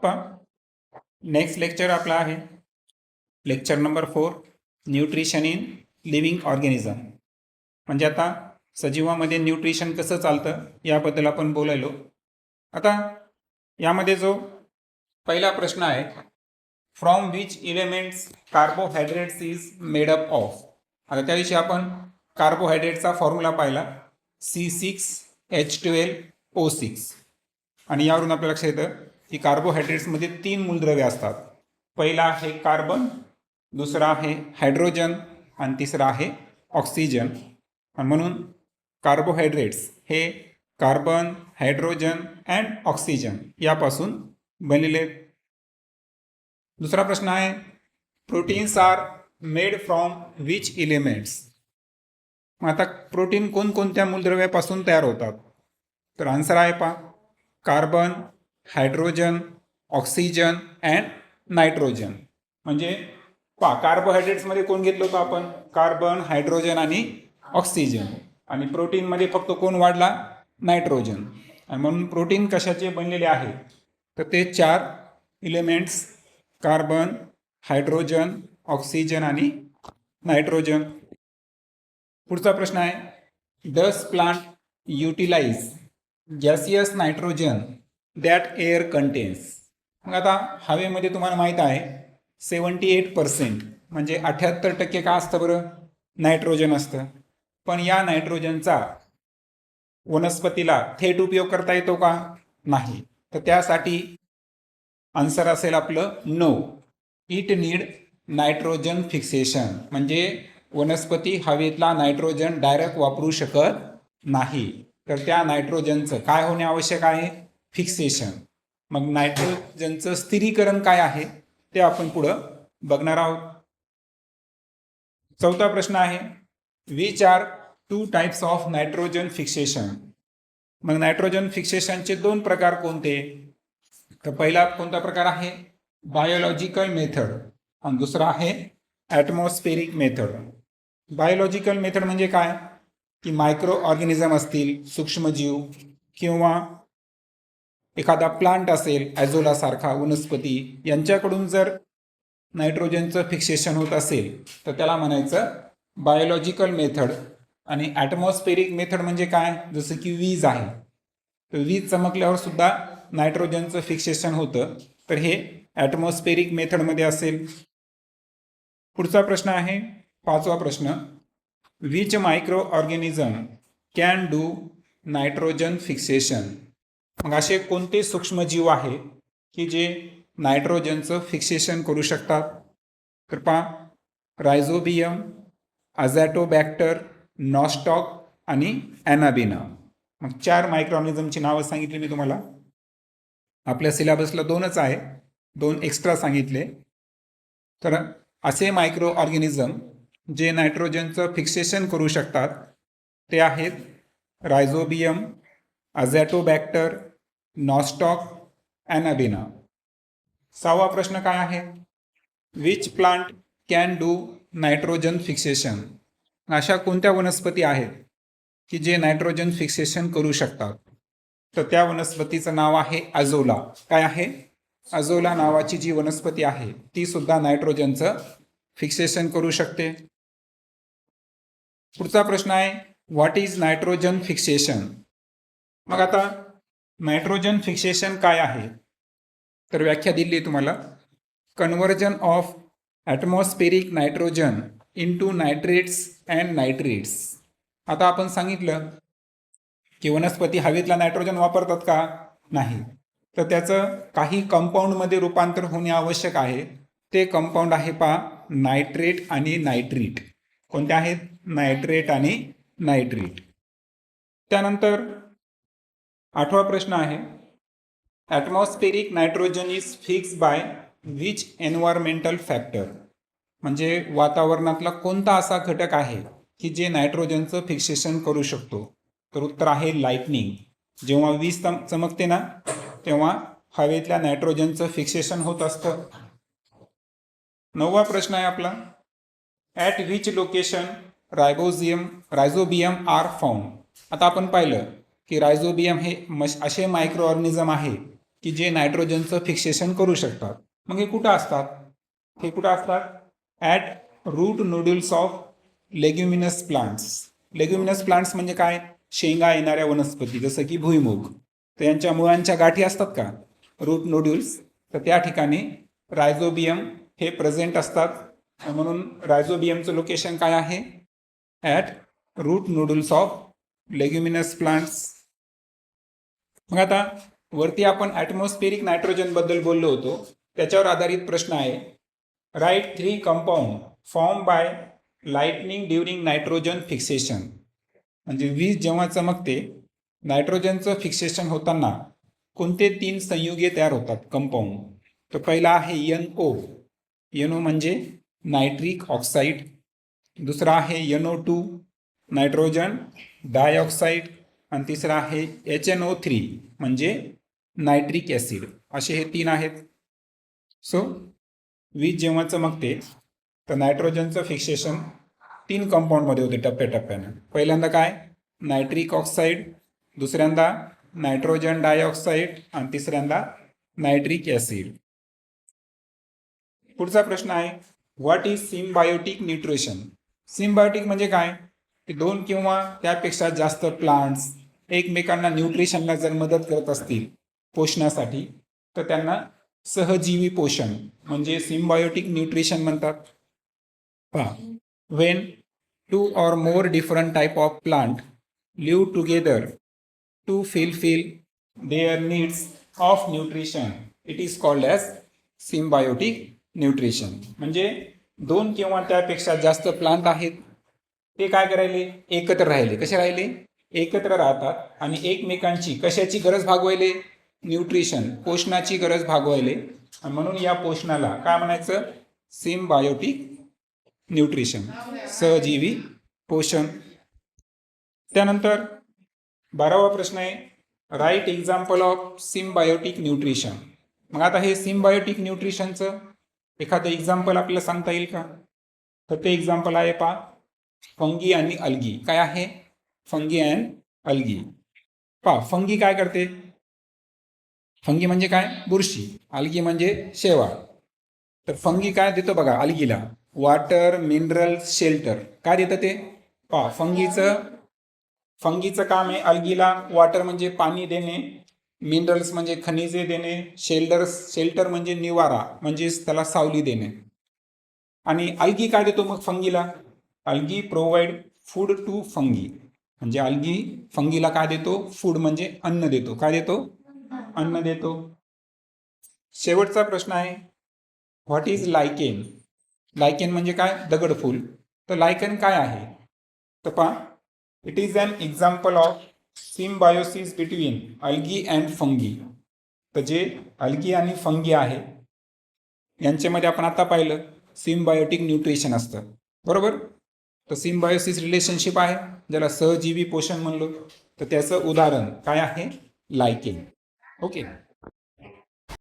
Next lecture आपला आहे lecture number 4 nutrition in living organism. म्हणजे आता सजीवामध्ये न्यूट्रिशन कसं चालतं याबद्दल आपण बोलायलो. आता यामध्ये जो पहिला प्रश्न आहे, from which elements carbohydrates is made up of. आता त्या दिवशी आपण कार्बोहायड्रेटचा फॉर्म्युला पाहिला C6H12O6 आणि यावरून आपल्या लक्षात येतं की कार्बोहायड्रेट्समध्ये 3 मूलद्रव्ये असतात. पहिला आहे कार्बन, दुसरा आहे हायड्रोजन आणि तिसरा आहे ऑक्सिजन. आणि म्हणून कार्बोहायड्रेट्स हे कार्बन, हायड्रोजन अँड ऑक्सिजन यापासून बनलेले. दुसरा प्रश्न आहे, proteins are made from which elements. आता प्रोटीन कोणकोणत्या मूलद्रव्यापासून तयार होतात? तर आन्सर आहे carbon, hydrogen, oxygen and nitrogen. म्हणजे कार्बोहायड्रेट्समध्ये कोण घेतलं होतं आपण? कार्बन, हायड्रोजन आणि ऑक्सिजन. आणि प्रोटीनमध्ये फक्त कोण वाढला? नायट्रोजन. आणि म्हणून प्रोटीन कशाचे बनलेले आहे? तर ते 4 एलिमेंट्स कार्बन, हायड्रोजन, ऑक्सिजन आणि नायट्रोजन. पुढचा प्रश्न आहे, does plant utilise gaseous nitrogen that air contains. मग आता हवेमध्ये तुम्हाला माहीत आहे 78% म्हणजे 78% का असतं बरं? नायट्रोजन असतं. पण या नायट्रोजनचा वनस्पतीला थेट उपयोग करता येतो का? नाही. तर त्यासाठी आन्सर असेल आपलं no. It need nitrogen fixation. म्हणजे वनस्पती हवेतला नायट्रोजन डायरेक्ट वापरू शकत नाही. तर त्या नायट्रोजनचं काय होणे आवश्यक आहे? फिक्सेशन. मग नायट्रोजनचं स्थिरीकरण काय आहे ते आपण पुढं बघणार आहोत. चौथा प्रश्न आहे, which are 2 types of nitrogen fixation. मग नायट्रोजन फिक्सेशनचे 2 प्रकार कोणते? तर पहिला कोणता प्रकार आहे? बायोलॉजिकल मेथड आणि दुसरा आहे ॲटमॉस्फेरिक मेथड. बायोलॉजिकल मेथड म्हणजे काय? की मायक्रो ऑर्गॅनिझम असतील, सूक्ष्मजीव किंवा एखादा प्लांट असेल ॲझोला सारखा वनस्पती, यांच्याकडून जर नायट्रोजनचं फिक्सेशन होत असेल तर त्याला म्हणायचं बायोलॉजिकल मेथड. आणि ॲटमॉस्फेरिक मेथड म्हणजे काय? जसं की वीज आहे, तर वीज चमकल्यावर सुद्धा नायट्रोजनचं फिक्सेशन होतं, तर हे ॲटमॉस्फेरिक मेथडमध्ये असेल. पुढचा प्रश्न आहे 5वा प्रश्न, which micro organism can do nitrogen fixation. मग असे कोणते सूक्ष्मजीव आहे की जे नायट्रोजनचं फिक्सेशन करू शकतात? तर रायझोबियम, अझॅटोबॅक्टर, नॉस्टॉक आणि ॲनाबिना. मग 4 मायक्रो ऑर्गॅनिझमची नावं सांगितली मी तुम्हाला. आपल्या सिलेबसला 2च आहे, 2 एक्स्ट्रा सांगितले. तर असे मायक्रो ऑर्गॅनिझम जे नायट्रोजनचं फिक्सेशन करू शकतात ते आहेत रायझोबियम, अझॅटोबॅक्टर, नॉस्टॉक, ॲनाबिना. 6वा प्रश्न काय आहे, which plant can do nitrogen fixation. अशा कोणत्या वनस्पती आहेत की जे नायट्रोजन फिक्सेशन करू शकतात? तर त्या वनस्पतीचं नाव आहे अझोला. काय आहे? अझोला नावाची जी वनस्पती आहे ती सुद्धा नायट्रोजनचं फिक्सेशन करू शकते. पुढचा प्रश्न आहे, व्हॉट इज नायट्रोजन फिक्सेशन. मग आता नायट्रोजन फिक्सेशन काय आहे? तर व्याख्या दिली तुम्हाला, conversion of atmospheric nitrogen into nitrates and nitrates. आता आपण सांगितलं की वनस्पती हवेतला नायट्रोजन वापरतात का? नाही. तर त्याचं काही कंपाऊंडमध्ये रूपांतर होणे आवश्यक आहे. ते कंपाऊंड आहे नायट्रेट आणि नायट्रीट. कोणते आहेत? नायट्रेट आणि नायट्रीट. त्यानंतर 8वा प्रश्न आहे, atmospheric nitrogen is fixed by which environmental factor. म्हणजे वातावरणातला कोणता असा घटक आहे की जे नायट्रोजनचं फिक्सेशन करू शकतो? तर उत्तर आहे लाइटनिंग. जेव्हा वीज चमकते ना तेव्हा हवेतल्या नायट्रोजनचं फिक्सेशन होत असतं. 9वा प्रश्न आहे आपला, at which location rhizobium are found. आता आपण पाहिलं की रायझोबियम हे असे मायक्रो ऑर्गॅनिझम आहे की जे नायट्रोजनचं फिक्सेशन करू शकतात. मग हे कुठं असतात? हे कुठं असतात? At root nodules of leguminous plants. Leguminous plants म्हणजे काय? शेंगा येणाऱ्या वनस्पती, जसं की भुईमूग. तर यांच्या मुळांच्या गाठी असतात का, रूट नोड्युल्स, तर त्या ठिकाणी रायझोबियम हे प्रेझेंट असतात. म्हणून रायझोबियमचं लोकेशन काय आहे? At root nodules of leguminous plants. मग आता वरती आपण ॲटमॉस्फेरिक नायट्रोजन बद्दल बोललो होतो, त्याच्यावर आधारित प्रश्न आहे. Write 3 compound form by lightning during nitrogen fixation. म्हणजे वीज जेव्हा चमकते, नायट्रोजनचं फिक्सेशन होताना कोणते 3 संयुगे तयार होतात, कंपाऊंड? तर पहिला आहे NO. NO म्हणजे नायट्रिक ऑक्साईड. दुसरा आहे NO2 नायट्रोजन डायऑक्साईड. आणि तिसरा आहे HNO3 म्हणजे नायट्रिक ॲसिड. असे हे 3 आहेत. सो वीज जेव्हा चमकते तर नायट्रोजनचं फिक्सेशन 3 कंपाऊंडमध्ये होते टप्प्याटप्प्यानं. पहिल्यांदा काय? नायट्रिक ऑक्साईड, दुसऱ्यांदा नायट्रोजन डायऑक्साईड आणि तिसऱ्यांदा नायट्रिक ॲसिड. पुढचा प्रश्न आहे, what is symbiotic nutrition? Symbiotic म्हणजे काय? की 2 किंवा त्यापेक्षा जास्त प्लांट्स एकमेकांना न्यूट्रिशनला जर मदत करत असतील पोषणासाठी, तर त्यांना सहजीवी पोषण म्हणजे सिम्बायोटिक न्यूट्रिशन म्हणतात. पहा, Wien 2 or more different type of plant live together to fulfill their needs of nutrition, it is called as symbiotic nutrition. म्हणजे 2 किंवा त्यापेक्षा जास्त प्लांट आहेत, ते काय करायले? एकत्र राहिले. कसे राहिले? एकत्र राहतात आणि एकमेकांची कशाची गरज भागवायले? न्यूट्रिशन, पोषणाची गरज भागवायले. आणि म्हणून या पोषणाला काय म्हणायचं? सिम्बायोटिक न्यूट्रिशन, सहजीवी पोषण. त्यानंतर 12वा प्रश्न आहे, write example of symbiotic nutrition. मग आता हे सिम्बायोटिक न्यूट्रिशनचं एखादं एक्झाम्पल आपल्याला सांगता येईल का? तर ते एक्झाम्पल आहे, पहा, फंगी आणि अल्गी. काय आहे? Fungi and algae. पहा, फंगी काय करते? फंगी म्हणजे काय? बुरशी. अल्गी म्हणजे शेवाळ. तर फंगी काय देतो बघा अल्गीला? Water, mineral, shelter. काय देतं ते? पहा, फंगीचं काम आहे अल्गीला वॉटर म्हणजे पाणी देणे, मिनरल्स म्हणजे खनिजे देणे, शेल्टर म्हणजे निवारा म्हणजे त्याला सावली देणे. आणि अल्गी काय देतो मग फंगीला? Algae provide food to fungi. म्हणजे अल्गी फंगीला काय देतो? फूड म्हणजे अन्न देतो. काय देतो? अन्न देतो. शेवटचा प्रश्न आहे, व्हॉट इज लायकेन? लायकेन म्हणजे काय? दगडफूल. तर लायकेन काय आहे? तर पहा, it is an example of symbiosis between algae and fungi. तर जे अल्गी आणि फंगी आहे यांच्यामध्ये आपण आता पाहिलं सिम्बायोटिक न्यूट्रिशन असतं, बरोबर? तर सिम्बायोसिस रिलेशनशिप आहे, ज्याला सहजीवी पोषण म्हणलो. तर त्याचं उदाहरण काय आहे? लायकेन. ओके.